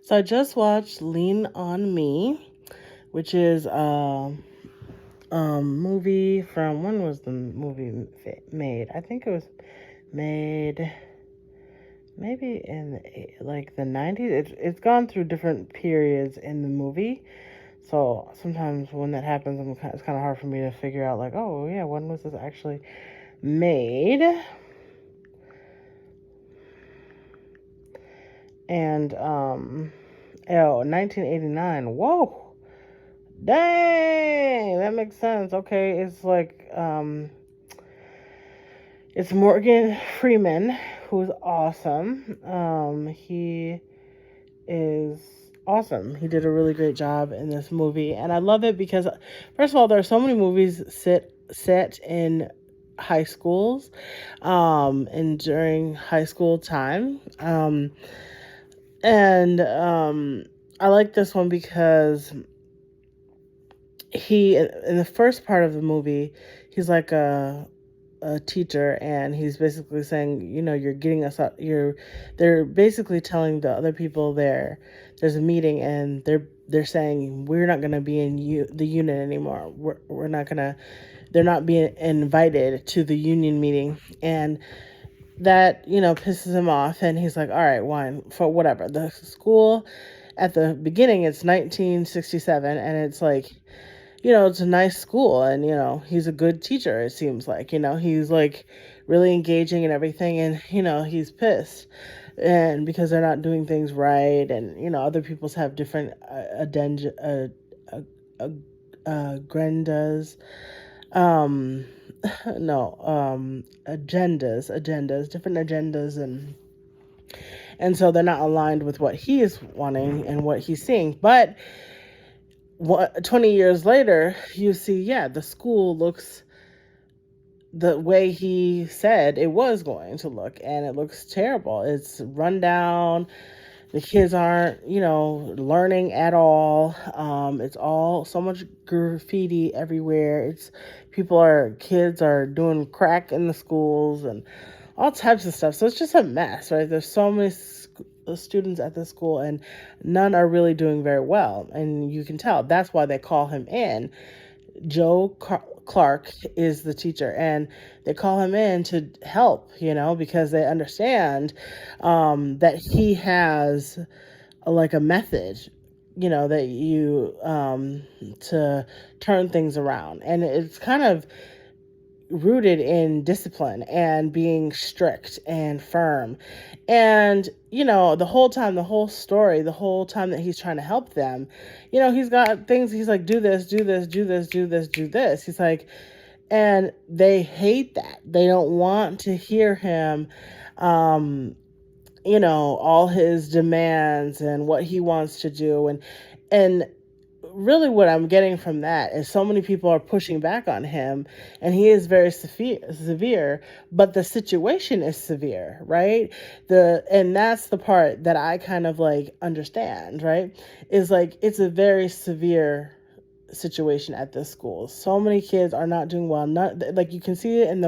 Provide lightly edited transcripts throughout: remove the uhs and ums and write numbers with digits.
So I just watched Lean on Me, which is a movie from when was the movie made? I think it was made maybe in like the 90s. It's gone through different periods in the movie. So sometimes when that happens, it's kind of hard for me to figure out like, oh yeah, when was this actually made? And 1989. Whoa. Dang, that makes sense. Okay, it's Morgan Freeman, who's awesome. He is awesome. He did a really great job in this movie, and I love it because, first of all, there are so many movies set in high schools, and during high school time, and I like this one because he in the first part of the movie, he's like a teacher, and he's basically saying, you're getting us up, they're basically telling the other people there's a meeting, and they're saying we're not going to be in the unit anymore. We're not going to They're not being invited to the union meeting, and that pisses him off, and he's like, all right, wine for whatever. The school at the beginning, it's 1967, and it's like, it's a nice school, and he's a good teacher, it seems like. He's like really engaging and everything, and he's pissed, and because they're not doing things right, and other people's have different uh, uh, agendas, um no, agendas, different agendas, and so they're not aligned with what he is wanting and what he's seeing. But 20 years later, you see, yeah, the school looks the way he said it was going to look, and it looks terrible. It's run down. The kids aren't, learning at all. It's all so much graffiti everywhere. Kids are doing crack in the schools and all types of stuff. So it's just a mess, right? There's so many students at the school, and none are really doing very well. And you can tell that's why they call him in. Joe Clark is the teacher, and they call him in to help, because they understand that he has like a method, that you to turn things around. And it's kind of rooted in discipline and being strict and firm. And, the whole time, the whole story, the whole time that he's trying to help them, he's got things, he's like, do this, do this, do this, do this, do this. He's like, and they hate that. They don't want to hear him, all his demands and what he wants to do. And really what I'm getting from that is so many people are pushing back on him, and he is very severe, but the situation is severe, right? And that's the part that I kind of like understand, right? Is like, it's a very severe situation at this school. So many kids are not doing well. Not like, you can see it in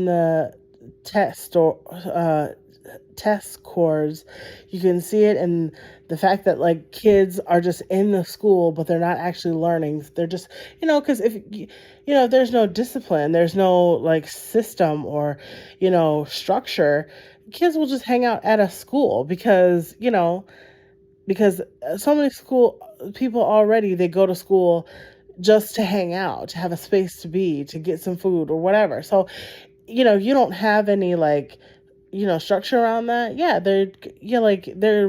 the test or test scores. You can see it in the fact that like kids are just in the school, but they're not actually learning. They're just, because if there's no discipline, there's no like system or structure, kids will just hang out at a school because so many school people already, they go to school just to hang out, to have a space to be, to get some food or whatever. So you don't have any like structure around that. Yeah, they're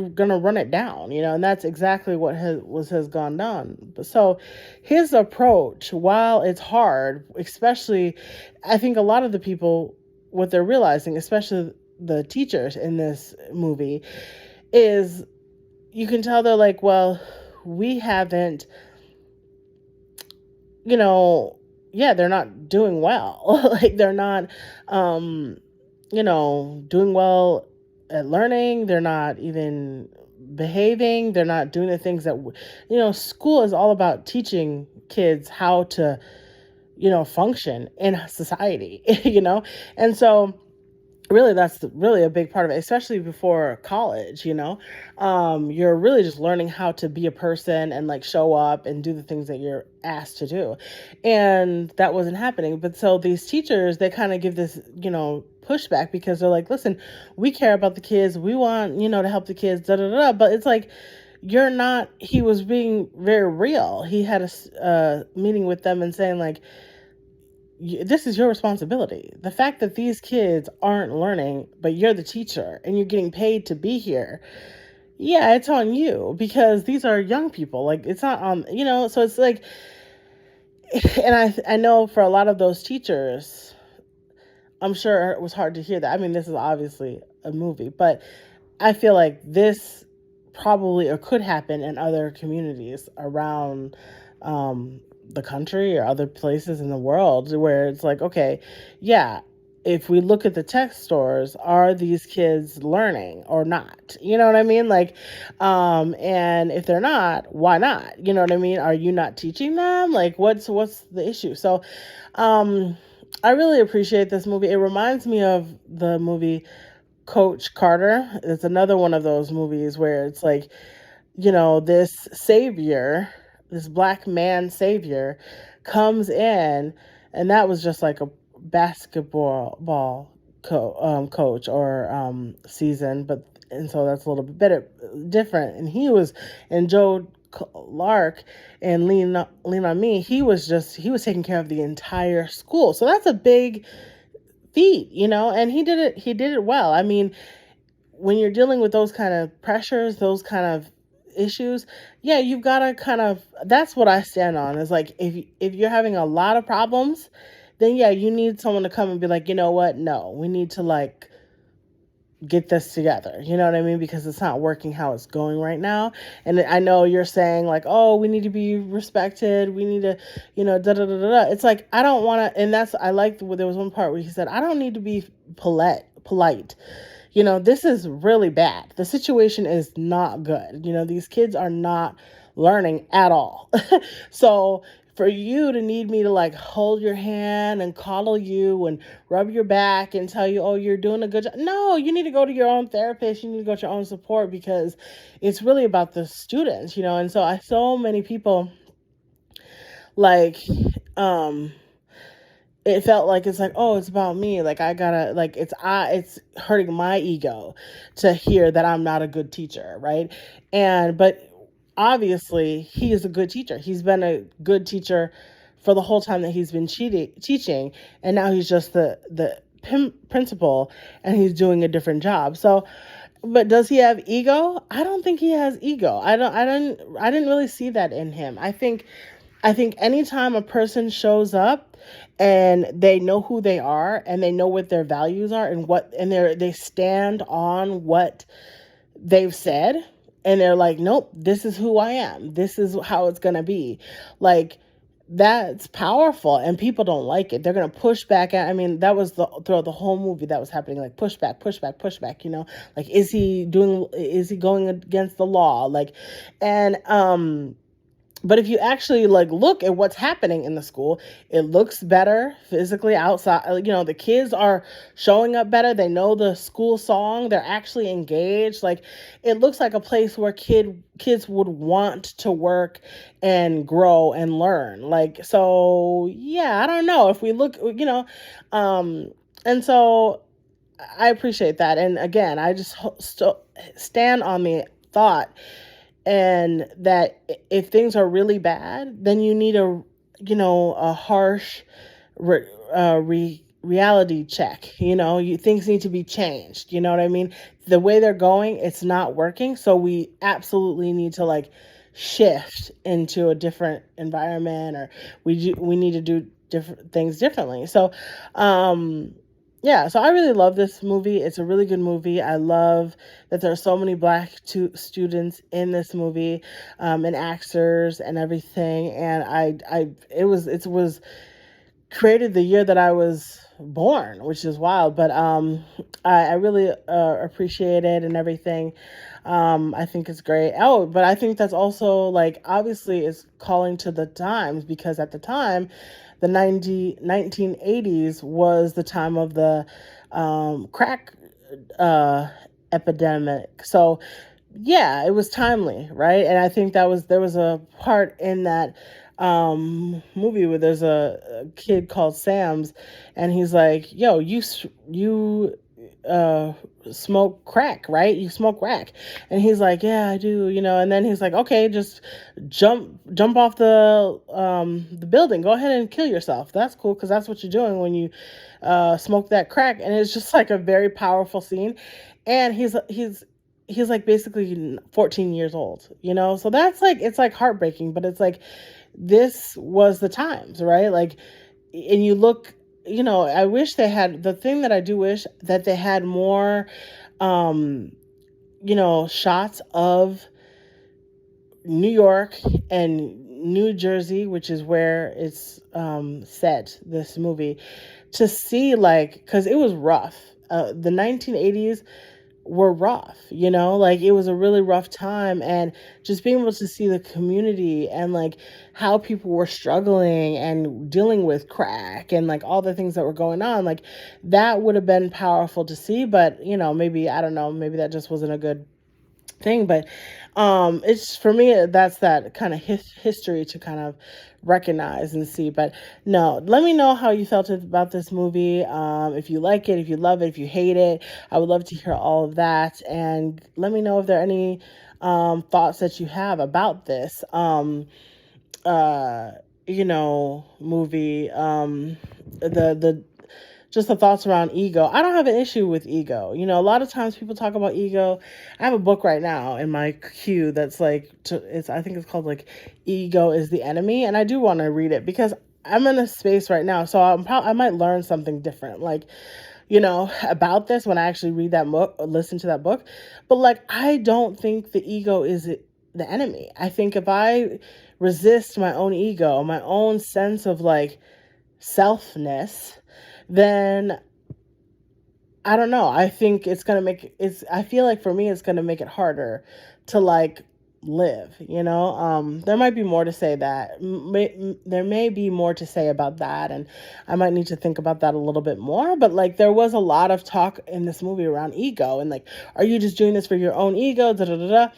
gonna run it down, and that's exactly what has gone down. So his approach, while it's hard, especially, I think a lot of the people, what they're realizing, especially the teachers in this movie, is you can tell they're like, well, we haven't, yeah, they're not doing well. Like, they're not doing well at learning. They're not even behaving. They're not doing the things that, school is all about teaching kids how to, function in society, And so really that's really a big part of it, especially before college, you're really just learning how to be a person and like show up and do the things that you're asked to do, and that wasn't happening. But so these teachers, they kind of give this pushback, because they're like, listen, we care about the kids, we want to help the kids, da da da, but it's like, you're not. He was being very real. He had a meeting with them and saying like, this is your responsibility. The fact that these kids aren't learning, but you're the teacher and you're getting paid to be here, yeah, it's on you, because these are young people. Like, it's not on, so it's like, and I know for a lot of those teachers, I'm sure it was hard to hear that. I mean, this is obviously a movie, but I feel like this probably or could happen in other communities around the country or other places in the world, where it's like, okay, yeah, if we look at the tech stores, are these kids learning or not? You know what I mean? Like, and if they're not, why not? You know what I mean? Are you not teaching them? Like, what's the issue? So, I really appreciate this movie. It reminds me of the movie Coach Carter. It's another one of those movies where it's like, this savior, this black man savior, comes in, and that was just like a coach or season, but and so that's a little bit better, different. And he was, and Joe Clark and Lean on Me. He was taking care of the entire school, so that's a big feat, and he did it well. I mean, when you're dealing with those kind of pressures, those kind of issues, yeah, you've got to kind of, that's what I stand on, is like, if you're having a lot of problems, then yeah, you need someone to come and be like, you know what? No, we need to like get this together. You know what I mean? Because it's not working how it's going right now. And I know you're saying like, oh, we need to be respected. We need to, da da da da da. It's like, I don't want to, and that's, I like, there was one part where he said, I don't need to be polite. This is really bad. The situation is not good. These kids are not learning at all. So for you to need me to like hold your hand and coddle you and rub your back and tell you, oh, you're doing a good job. No, you need to go to your own therapist. You need to go to your own support, because it's really about the students, And so many people like, it felt like it's like, oh, it's about me, like I gotta, like, it's hurting my ego to hear that I'm not a good teacher, right? But obviously he is a good teacher. He's been a good teacher for the whole time that he's been teaching, and now he's just the principal, and he's doing a different job. So, but does he have ego? I don't think he has ego. I didn't really see that in him. I think anytime a person shows up and they know who they are and they know what their values are, and they stand on what they've said, and they're like, nope, this is who I am. This is how it's going to be. Like, that's powerful, and people don't like it. They're going to push back at, I mean, that was throughout the whole movie that was happening, like pushback, pushback, pushback, like, is he going against the law? Like, and, but if you actually like look at what's happening in the school, it looks better physically outside. The kids are showing up better. They know the school song. They're actually engaged. Like, it looks like a place where kids would want to work and grow and learn. Like, so yeah, I don't know if we look, and so I appreciate that. And again, I just stand on the thought, and that if things are really bad, then you need a harsh reality check. Things need to be changed. You know what I mean? The way they're going, it's not working. So we absolutely need to like shift into a different environment, or we need to do different things differently. So, yeah, so I really love this movie. It's a really good movie. I love that there are so many black students in this movie, and actors and everything. And it was created the year that I was born, which is wild. But I really appreciate it and everything. I think it's great. Oh, but I think that's also like, obviously, it's calling to the times, because at the time the 1980s was the time of the crack uh, epidemic. So yeah, it was timely, right? And I think there was a part in that movie where there's a kid called Sam's, and he's like, "Yo, you uh smoke crack, right? You smoke crack." And he's like, "Yeah, I do," and then he's like, "Okay, just jump off the building. Go ahead and kill yourself. That's cool, because that's what you're doing when you smoke that crack." And it's just like a very powerful scene. And he's like basically 14 years old, so that's like, it's like heartbreaking, but it's like, this was the times, right? Like, and you look, I wish they had, the thing that I do wish that they had more um shots of New York and New Jersey, which is where it's set, this movie, to see, like, because it was rough. The 1980s were rough, like, it was a really rough time. And just being able to see the community and like how people were struggling and dealing with crack and like all the things that were going on, like, that would have been powerful to see. But maybe, I don't know, maybe that just wasn't a good thing. But it's, for me, that's that kind of history to kind of recognize and see. But no, let me know how you felt about this movie. If you like it, if you love it, if you hate it, I would love to hear all of that. And let me know if there are any thoughts that you have about this uh movie. The Just the thoughts around ego. I don't have an issue with ego. A lot of times people talk about ego. I have a book right now in my queue that's like, I think it's called like Ego is the Enemy. And I do want to read it because I'm in a space right now. So I might learn something different, like, about this when I actually read that book, listen to that book. But like, I don't think the ego is the enemy. I think if I resist my own ego, my own sense of like selfness, then I don't know. I think I feel like for me, it's going to make it harder to like live, there might be more to say there may be more to say about that. And I might need to think about that a little bit more. But like, there was a lot of talk in this movie around ego and like, are you just doing this for your own ego? Da, da, da, da.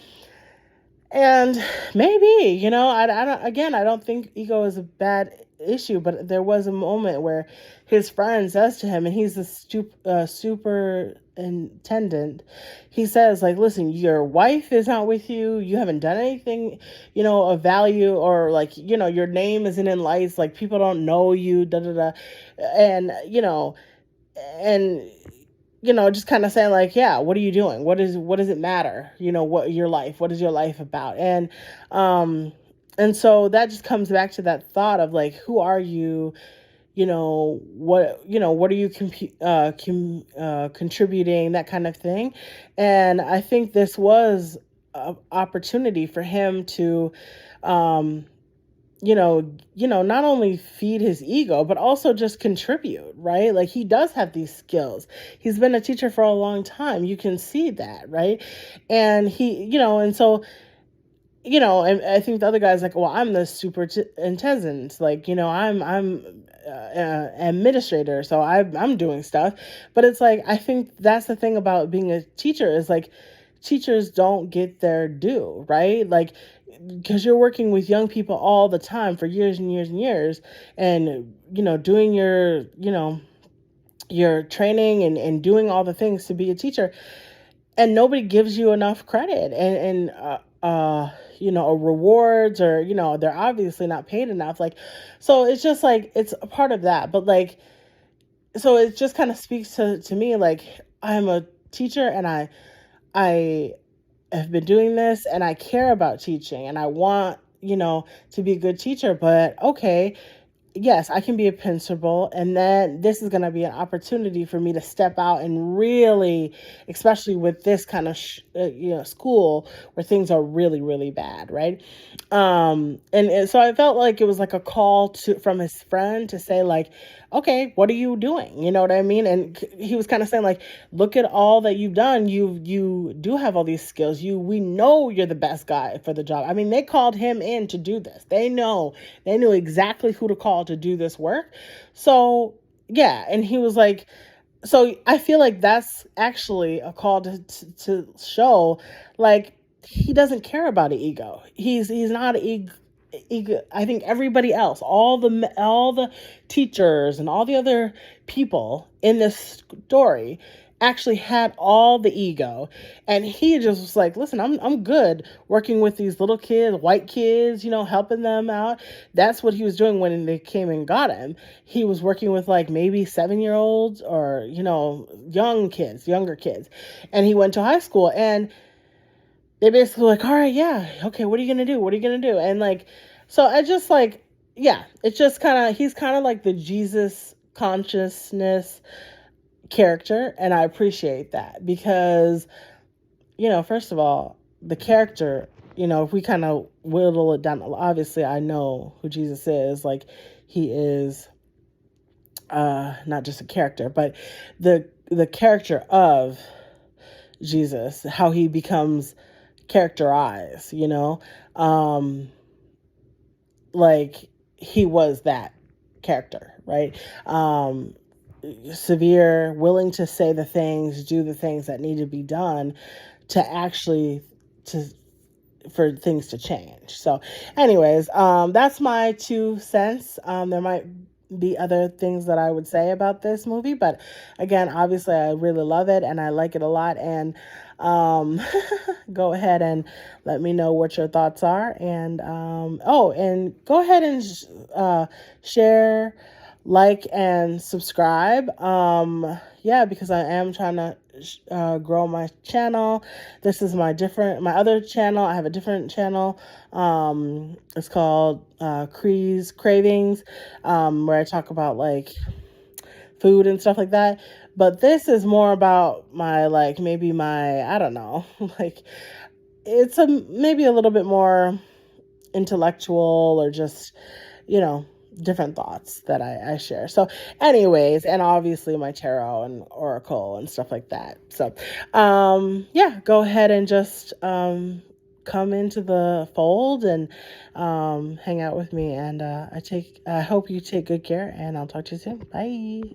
And maybe, I don't think ego is a bad issue, but there was a moment where his friend says to him, and he's the superintendent. He says, like, listen, your wife is not with you. You haven't done anything, of value, or like, your name isn't in lights. Like, people don't know you, da da da. And, and just kind of saying like, yeah, what are you doing? What does it matter? What is your life about? And so that just comes back to that thought of like, who are you? What are you contributing, that kind of thing. And I think this was an opportunity for him to, not only feed his ego, but also just contribute, right? Like, he does have these skills. He's been a teacher for a long time. You can see that, right? And and so, and I think the other guy's like, well, I'm the superintendent. Like, I'm administrator, so I'm doing stuff. But it's like, I think that's the thing about being a teacher is like, teachers don't get their due, right? Like, because you're working with young people all the time for years and years and years, and doing your training and doing all the things to be a teacher, and nobody gives you enough credit and rewards, or they're obviously not paid enough. Like, so it's just like, it's a part of that. But like, so it just kind of speaks to me, like, I'm a teacher, and I have been doing this, and I care about teaching, and I want, to be a good teacher. But okay, yes, I can be a principal, and then this is going to be an opportunity for me to step out and really, especially with this kind of school where things are really, really bad, right? And so I felt like it was like a call from his friend to say like, okay, what are you doing? You know what I mean? And he was kind of saying like, look at all that you've done. You do have all these skills. We know you're the best guy for the job. I mean, they called him in to do this. They knew exactly who to call called to do this work. So yeah, and he was like, so I feel like that's actually a call to show, like, he doesn't care about an ego. He's not ego. I think everybody else, all the teachers and all the other people in this story actually had all the ego, and he just was like, listen, I'm good working with these little kids, white kids, helping them out. That's what he was doing when they came and got him. He was working with like maybe 7 year olds, or younger kids. And he went to high school, and they basically were like, all right, yeah, okay, what are you gonna do, and like, so I just like, yeah, it's just kind of, he's kind of like the Jesus consciousness character, and I appreciate that because, first of all, the character, if we kind of whittle it down, obviously I know who Jesus is. Like, he is not just a character, but the character of Jesus, how he becomes characterized, like, he was that character, right? Severe, willing to say the things, do the things that need to be done to actually to for things to change. So anyways, that's my 2 cents. There might be other things that I would say about this movie, but again, obviously I really love it and I like it a lot. And go ahead and let me know what your thoughts are. And and go ahead and share, like, and subscribe. Yeah, because I am trying to grow my channel. This is my other channel. I have a different channel. It's called Cree's Cravings, where I talk about like food and stuff like that. But this is more about my, like, maybe my, I don't know, like, it's maybe a little bit more intellectual, or just, different thoughts that I share. So anyways, and obviously my tarot and oracle and stuff like that. So yeah, go ahead and just come into the fold and hang out with me. And I hope you take good care, and I'll talk to you soon. Bye.